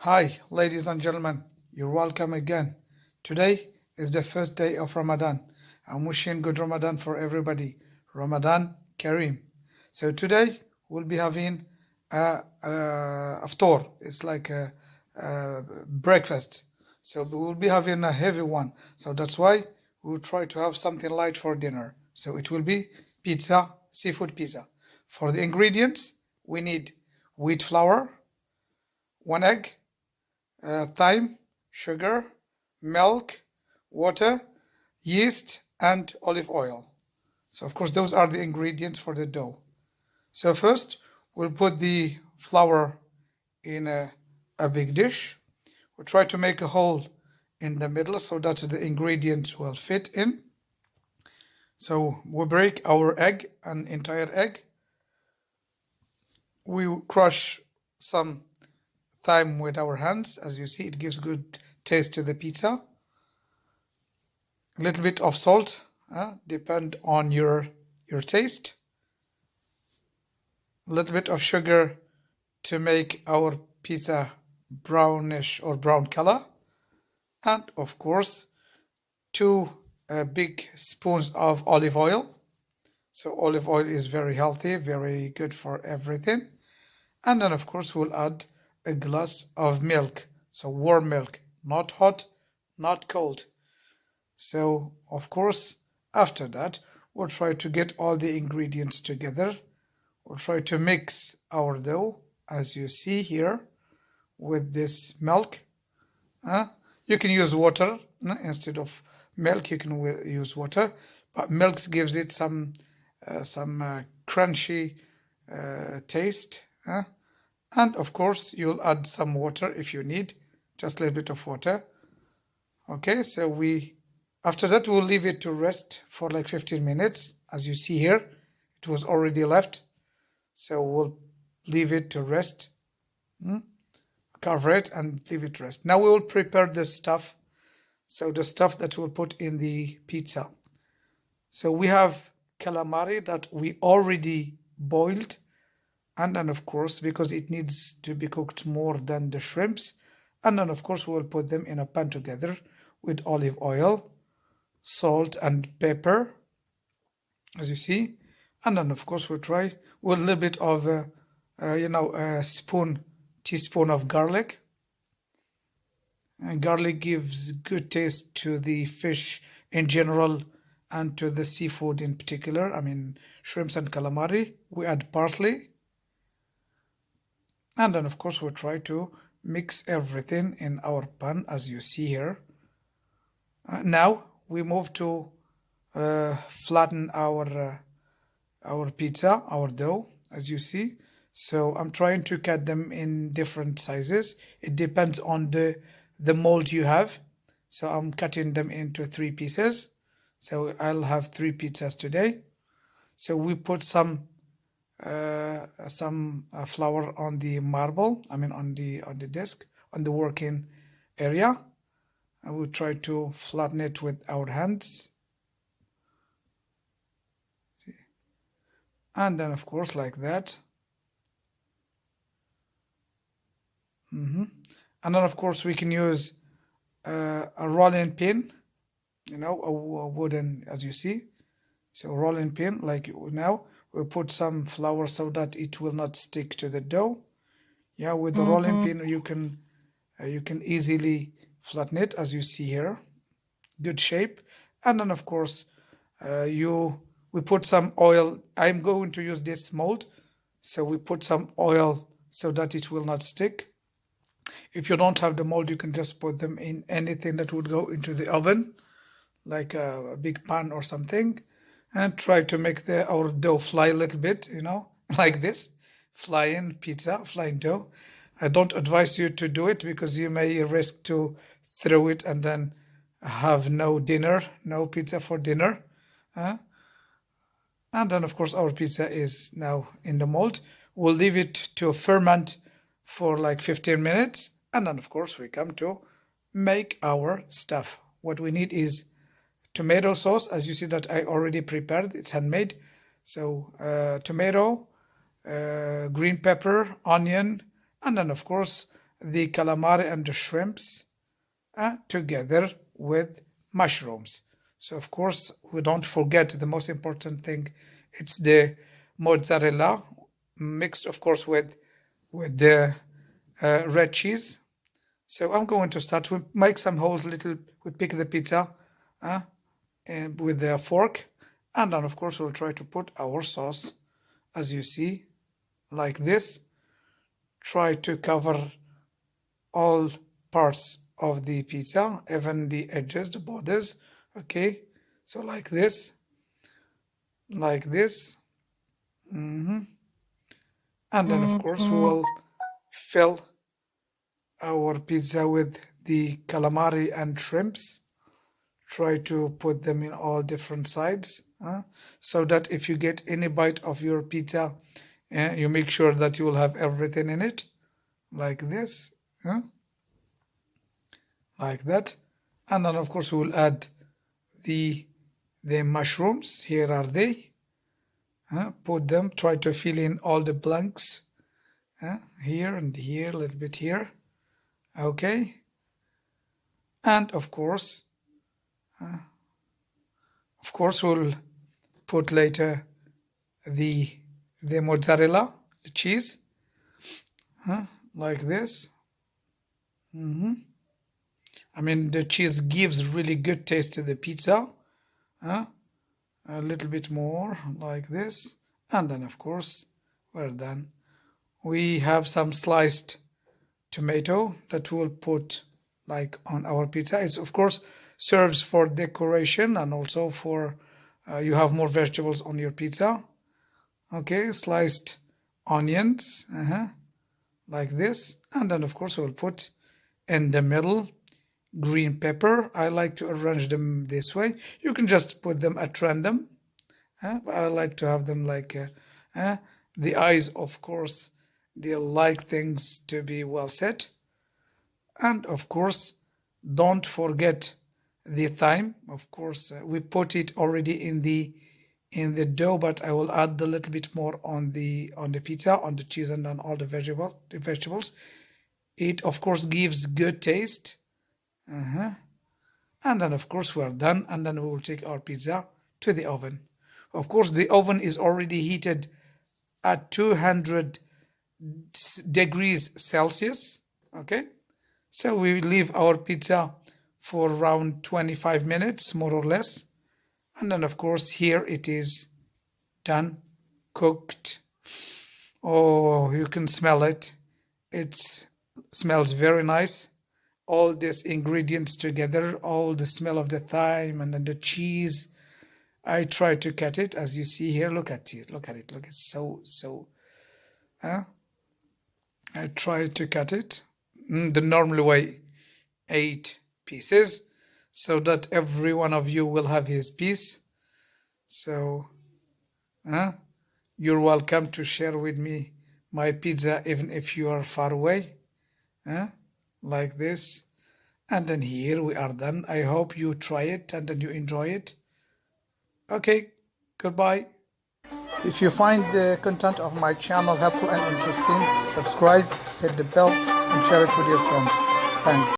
Hi, ladies and gentlemen, you're welcome again. Today is the first day of Ramadan. I'm wishing good Ramadan for everybody. Ramadan Kareem. So today we'll be having a iftar. It's like a breakfast. So we'll be having a heavy one. So that's why we'll try to have something light for dinner. So it will be pizza, seafood pizza. For the ingredients, we need wheat flour, one egg, thyme, sugar, milk, water, yeast, and olive oil. So of course those are the ingredients for the dough. So first we'll put the flour in a big dish. We'll try to make a hole in the middle so that the ingredients will fit in. So we break our egg, an entire egg. We crush some thyme with our hands. As you see, it gives good taste to the pizza. A little bit of salt, depend on your taste. A little bit of sugar to make our pizza brownish or brown color. And of course, 2 big spoons of olive oil. So olive oil is very healthy, very good for everything. And then of course we'll add a glass of milk. So warm milk, not hot, not cold. So of course after that we'll try to get all the ingredients together. We'll try to mix our dough as you see here with this milk. You can use water instead of milk. You can use water, but milk gives it some crunchy taste. And of course you'll add some water if you need, just a little bit of water. Okay, so after that we'll leave it to rest for like 15 minutes. As you see here, it was already left. So we'll leave it to rest. Cover it and leave it rest. Now we will prepare the stuff. So the stuff that we'll put in the pizza. So we have calamari that we already boiled. And then of course, because it needs to be cooked more than the shrimps. And then of course we'll put them in a pan together with olive oil, salt and pepper, as you see. And then of course we'll try with a little bit of a teaspoon of garlic. And garlic gives good taste to the fish in general and to the seafood in particular. I mean shrimps and calamari. We add parsley. And then of course we'll try to mix everything in our pan as you see here. Now we move to flatten our pizza, our dough, as you see. So I'm trying to cut them in different sizes. It depends on the mold you have. So I'm cutting them into 3 pieces. So I'll have 3 pizzas today. So we put some flour on the marble, on the desk, on the working area. I will try to flatten it with our hands. And then of course like that. And then of course we can use a rolling pin, a wooden, as you see. So rolling pin, like now we put some flour so that it will not stick to the dough. Yeah, with the rolling pin you can easily flatten it, as you see here. Good shape. And then of course we put some oil. I'm going to use this mold, so we put some oil so that it will not stick. If you don't have the mold, you can just put them in anything that would go into the oven, like a big pan or something, and try to make our dough fly a little bit, like this, flying pizza, flying dough. I don't advise you to do it because you may risk to throw it and then have no dinner, no pizza for dinner. And then of course our pizza is now in the mold. We'll leave it to ferment for like 15 minutes. And then of course we come to make our stuff. What we need is tomato sauce, as you see that I already prepared. It's handmade. So tomato, green pepper, onion, and then of course the calamari and the shrimps together with mushrooms. So of course we don't forget the most important thing. It's the mozzarella mixed, of course, with the red cheese. So I'm going to start. We make some holes little. We pick the pizza and with the fork, and then of course we'll try to put our sauce, as you see, like this. Try to cover all parts of the pizza, even the edges, the borders. Okay, so like this, and then of course we will fill our pizza with the calamari and shrimps. Try to put them in all different sides, so that if you get any bite of your pizza, you make sure that you will have everything in it, like this, like that. And then of course we will add the mushrooms. Here are they. Put them, try to fill in all the blanks, here and here, a little bit here. Okay, and of course we'll put later the mozzarella, the cheese, like this. I mean, the cheese gives really good taste to the pizza. A little bit more like this, and then of course we're done. We have some sliced tomato that we'll put like on our pizza. It's of course serves for decoration and also for you have more vegetables on your pizza. Okay, sliced onions, like this, and then of course we'll put in the middle green pepper. I like to arrange them this way. You can just put them at random, but I like to have them like the eyes, of course, they like things to be well set. And of course don't forget the thyme. Of course we put it already in the dough, but I will add a little bit more on the pizza, on the cheese, and on all the vegetables. It of course gives good taste. And then of course we are done, and then we will take our pizza to the oven. Of course the oven is already heated at 200 degrees Celsius. Okay, so we leave our pizza for around 25 minutes, more or less, and then of course here it is done, cooked. Oh, you can smell it. It smells very nice. All these ingredients together, all the smell of the thyme and then the cheese. I try to cut it, as you see here. Look at it. Look, it's so. I try to cut it the normal way, 8 pieces, so that every one of you will have his piece. So, you're welcome to share with me my pizza, even if you are far away. Like this, and then here we are done. I hope you try it and then you enjoy it. Okay, goodbye. If you find the content of my channel helpful and interesting, subscribe, hit the bell, and share it with your friends. Thanks.